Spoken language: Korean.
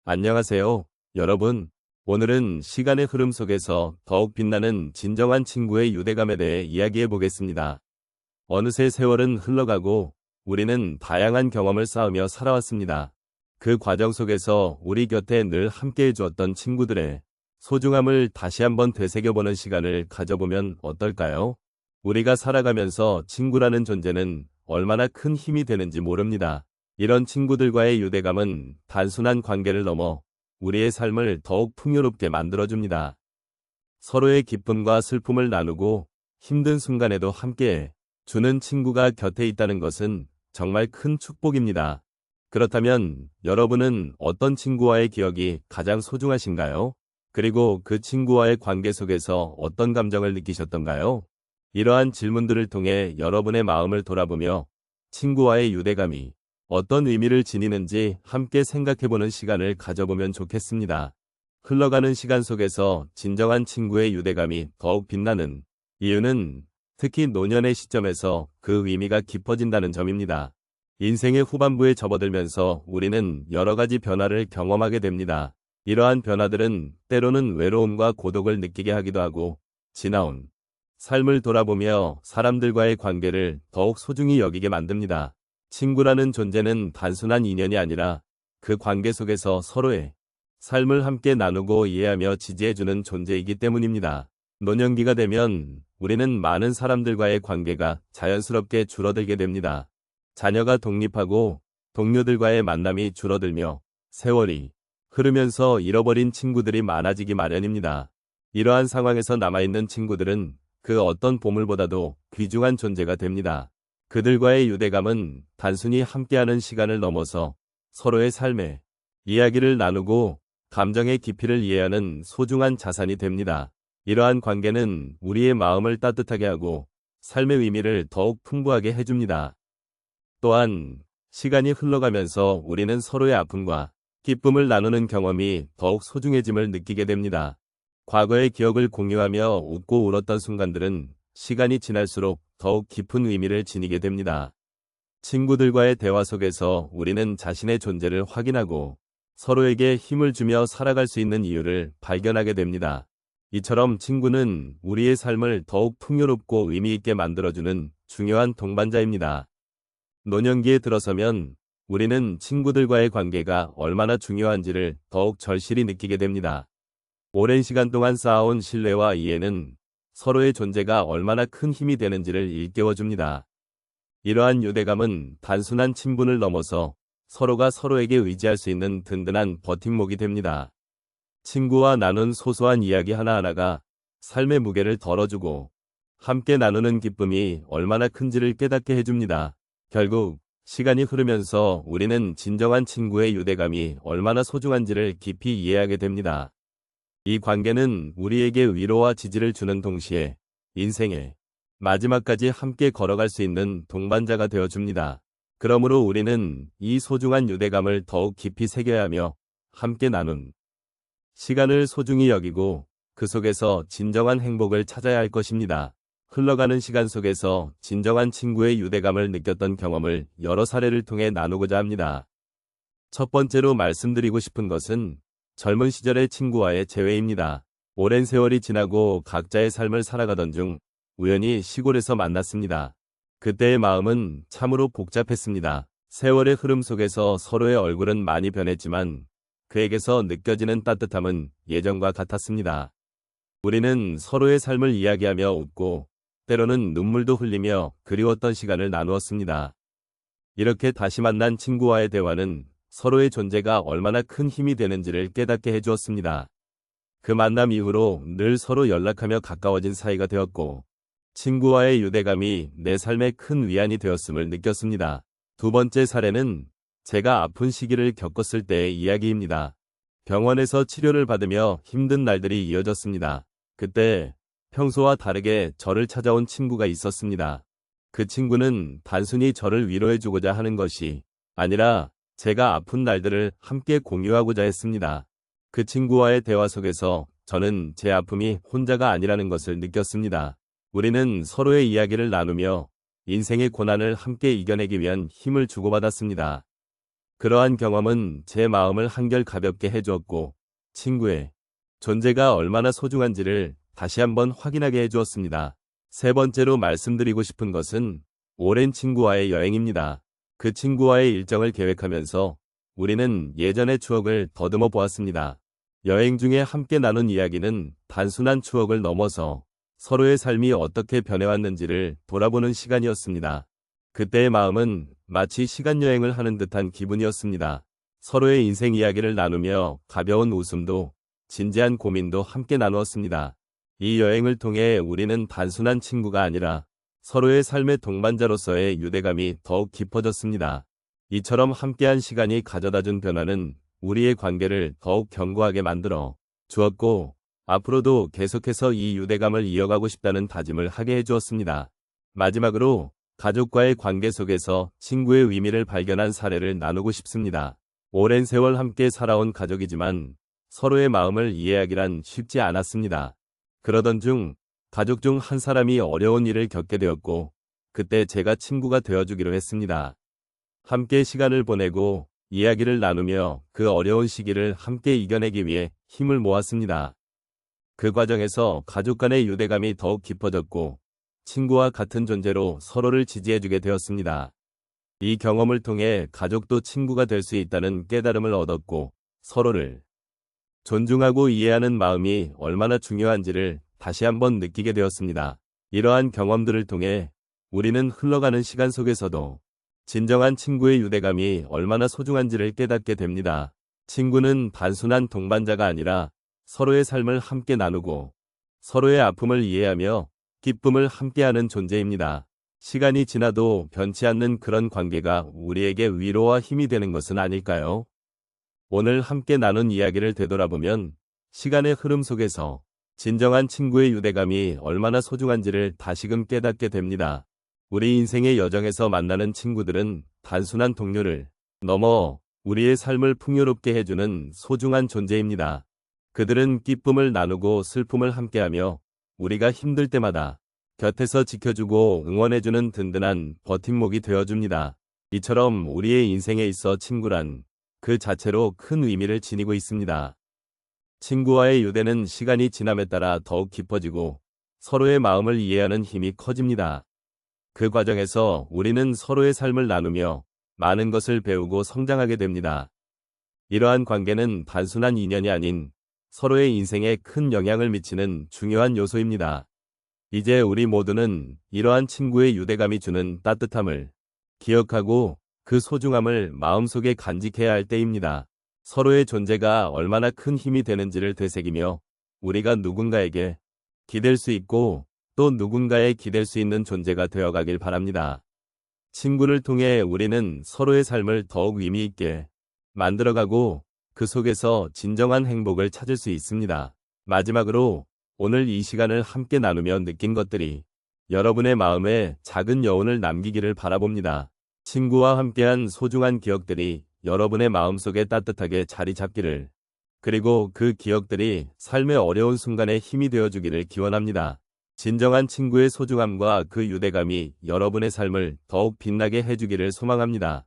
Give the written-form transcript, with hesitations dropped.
안녕하세요, 여러분. 오늘은 시간의 흐름 속에서 더욱 빛나는 진정한 친구의 유대감에 대해 이야기해 보겠습니다. 어느새 세월은 흘러가고 우리는 다양한 경험을 쌓으며 살아왔습니다. 그 과정 속에서 우리 곁에 늘 함께해 주었던 친구들의 소중함을 다시 한번 되새겨보는 시간을 가져보면 어떨까요? 우리가 살아가면서 친구라는 존재는 얼마나 큰 힘이 되는지 모릅니다. 이런 친구들과의 유대감은 단순한 관계를 넘어 우리의 삶을 더욱 풍요롭게 만들어줍니다. 서로의 기쁨과 슬픔을 나누고 힘든 순간에도 함께 주는 친구가 곁에 있다는 것은 정말 큰 축복입니다. 그렇다면 여러분은 어떤 친구와의 기억이 가장 소중하신가요? 그리고 그 친구와의 관계 속에서 어떤 감정을 느끼셨던가요? 이러한 질문들을 통해 여러분의 마음을 돌아보며 친구와의 유대감이 어떤 의미를 지니는지 함께 생각해보는 시간을 가져보면 좋겠습니다. 흘러가는 시간 속에서 진정한 친구의 유대감이 더욱 빛나는 이유는 특히 노년의 시점에서 그 의미가 깊어진다는 점입니다. 인생의 후반부에 접어들면서 우리는 여러 가지 변화를 경험하게 됩니다. 이러한 변화들은 때로는 외로움과 고독을 느끼게 하기도 하고 지나온 삶을 돌아보며 사람들과의 관계를 더욱 소중히 여기게 만듭니다. 친구라는 존재는 단순한 인연이 아니라 그 관계 속에서 서로의 삶을 함께 나누고 이해하며 지지해주는 존재이기 때문입니다. 노년기가 되면 우리는 많은 사람들과의 관계가 자연스럽게 줄어들게 됩니다. 자녀가 독립하고 동료들과의 만남이 줄어들며 세월이 흐르면서 잃어버린 친구들이 많아지기 마련입니다. 이러한 상황에서 남아있는 친구들은 그 어떤 보물보다도 귀중한 존재가 됩니다. 그들과의 유대감은 단순히 함께하는 시간을 넘어서 서로의 삶의 이야기를 나누고 감정의 깊이를 이해하는 소중한 자산이 됩니다. 이러한 관계는 우리의 마음을 따뜻하게 하고 삶의 의미를 더욱 풍부하게 해줍니다. 또한 시간이 흘러가면서 우리는 서로의 아픔과 기쁨을 나누는 경험이 더욱 소중해짐을 느끼게 됩니다. 과거의 기억을 공유하며 웃고 울었던 순간들은 시간이 지날수록 더욱 깊은 의미를 지니게 됩니다. 친구들과의 대화 속에서 우리는 자신의 존재를 확인하고 서로에게 힘을 주며 살아갈 수 있는 이유를 발견하게 됩니다. 이처럼 친구는 우리의 삶을 더욱 풍요롭고 의미 있게 만들어주는 중요한 동반자입니다. 노년기에 들어서면 우리는 친구들과의 관계가 얼마나 중요한지를 더욱 절실히 느끼게 됩니다. 오랜 시간 동안 쌓아온 신뢰와 이해는 서로의 존재가 얼마나 큰 힘이 되는지를 일깨워줍니다. 이러한 유대감은 단순한 친분을 넘어서 서로가 서로에게 의지할 수 있는 든든한 버팀목이 됩니다. 친구와 나눈 소소한 이야기 하나하나가 삶의 무게를 덜어주고 함께 나누는 기쁨이 얼마나 큰지를 깨닫게 해줍니다. 결국 시간이 흐르면서 우리는 진정한 친구의 유대감이 얼마나 소중한지를 깊이 이해하게 됩니다. 이 관계는 우리에게 위로와 지지를 주는 동시에 인생의 마지막까지 함께 걸어갈 수 있는 동반자가 되어줍니다. 그러므로 우리는 이 소중한 유대감을 더욱 깊이 새겨야 하며 함께 나눈 시간을 소중히 여기고 그 속에서 진정한 행복을 찾아야 할 것입니다. 흘러가는 시간 속에서 진정한 친구의 유대감을 느꼈던 경험을 여러 사례를 통해 나누고자 합니다. 첫 번째로 말씀드리고 싶은 것은 젊은 시절의 친구와의 재회입니다. 오랜 세월이 지나고 각자의 삶을 살아가던 중 우연히 시골에서 만났습니다. 그때의 마음은 참으로 복잡했습니다. 세월의 흐름 속에서 서로의 얼굴은 많이 변했지만 그에게서 느껴지는 따뜻함은 예전과 같았습니다. 우리는 서로의 삶을 이야기하며 웃고 때로는 눈물도 흘리며 그리웠던 시간을 나누었습니다. 이렇게 다시 만난 친구와의 대화는 서로의 존재가 얼마나 큰 힘이 되는지를 깨닫게 해주었습니다. 그 만남 이후로 늘 서로 연락하며 가까워진 사이가 되었고 친구와의 유대감이 내 삶에 큰 위안이 되었음을 느꼈습니다. 두 번째 사례는 제가 아픈 시기를 겪었을 때의 이야기입니다. 병원에서 치료를 받으며 힘든 날들이 이어졌습니다. 그때 평소와 다르게 저를 찾아온 친구가 있었습니다. 그 친구는 단순히 저를 위로해주고자 하는 것이 아니라 제가 아픈 날들을 함께 공유하고자 했습니다. 그 친구와의 대화 속에서 저는 제 아픔이 혼자가 아니라는 것을 느꼈습니다. 우리는 서로의 이야기를 나누며 인생의 고난을 함께 이겨내기 위한 힘을 주고받았습니다. 그러한 경험은 제 마음을 한결 가볍게 해주었고, 친구의 존재가 얼마나 소중한지를 다시 한번 확인하게 해주었습니다. 세 번째로 말씀드리고 싶은 것은 오랜 친구와의 여행입니다. 그 친구와의 일정을 계획하면서 우리는 예전의 추억을 더듬어 보았습니다. 여행 중에 함께 나눈 이야기는 단순한 추억을 넘어서 서로의 삶이 어떻게 변해왔는지를 돌아보는 시간이었습니다. 그때의 마음은 마치 시간여행을 하는 듯한 기분이었습니다. 서로의 인생 이야기를 나누며 가벼운 웃음도 진지한 고민도 함께 나누었습니다. 이 여행을 통해 우리는 단순한 친구가 아니라 서로의 삶의 동반자로서의 유대감이 더욱 깊어졌습니다. 이처럼 함께한 시간이 가져다준 변화는 우리의 관계를 더욱 견고하게 만들어 주었고, 앞으로도 계속해서 이 유대감을 이어가고 싶다는 다짐을 하게 해주었습니다. 마지막으로 가족과의 관계 속에서 친구의 의미를 발견한 사례를 나누고 싶습니다. 오랜 세월 함께 살아온 가족이지만 서로의 마음을 이해하기란 쉽지 않았습니다. 그러던 중 가족 중 한 사람이 어려운 일을 겪게 되었고, 그때 제가 친구가 되어주기로 했습니다. 함께 시간을 보내고 이야기를 나누며 그 어려운 시기를 함께 이겨내기 위해 힘을 모았습니다. 그 과정에서 가족 간의 유대감이 더욱 깊어졌고, 친구와 같은 존재로 서로를 지지해주게 되었습니다. 이 경험을 통해 가족도 친구가 될 수 있다는 깨달음을 얻었고, 서로를 존중하고 이해하는 마음이 얼마나 중요한지를 다시 한번 느끼게 되었습니다. 이러한 경험들을 통해 우리는 흘러가는 시간 속에서도 진정한 친구의 유대감이 얼마나 소중한지를 깨닫게 됩니다. 친구는 단순한 동반자가 아니라 서로의 삶을 함께 나누고 서로의 아픔을 이해하며 기쁨을 함께하는 존재입니다. 시간이 지나도 변치 않는 그런 관계가 우리에게 위로와 힘이 되는 것은 아닐까요? 오늘 함께 나눈 이야기를 되돌아보면 시간의 흐름 속에서 진정한 친구의 유대감이 얼마나 소중한지를 다시금 깨닫게 됩니다. 우리 인생의 여정에서 만나는 친구들은 단순한 동료를 넘어 우리의 삶을 풍요롭게 해주는 소중한 존재입니다. 그들은 기쁨을 나누고 슬픔을 함께하며 우리가 힘들 때마다 곁에서 지켜주고 응원해주는 든든한 버팀목이 되어줍니다. 이처럼 우리의 인생에 있어 친구란 그 자체로 큰 의미를 지니고 있습니다. 친구와의 유대는 시간이 지남에 따라 더욱 깊어지고 서로의 마음을 이해하는 힘이 커집니다. 그 과정에서 우리는 서로의 삶을 나누며 많은 것을 배우고 성장하게 됩니다. 이러한 관계는 단순한 인연이 아닌 서로의 인생에 큰 영향을 미치는 중요한 요소입니다. 이제 우리 모두는 이러한 친구의 유대감이 주는 따뜻함을 기억하고 그 소중함을 마음속에 간직해야 할 때입니다. 서로의 존재가 얼마나 큰 힘이 되는지를 되새기며 우리가 누군가에게 기댈 수 있고 또 누군가에 기댈 수 있는 존재가 되어가길 바랍니다. 친구를 통해 우리는 서로의 삶을 더욱 의미 있게 만들어가고 그 속에서 진정한 행복을 찾을 수 있습니다. 마지막으로 오늘 이 시간을 함께 나누며 느낀 것들이 여러분의 마음에 작은 여운을 남기기를 바라봅니다. 친구와 함께한 소중한 기억들이 여러분의 마음속에 따뜻하게 자리 잡기를, 그리고 그 기억들이 삶의 어려운 순간에 힘이 되어주기를 기원합니다. 진정한 친구의 소중함과 그 유대감이 여러분의 삶을 더욱 빛나게 해주기를 소망합니다.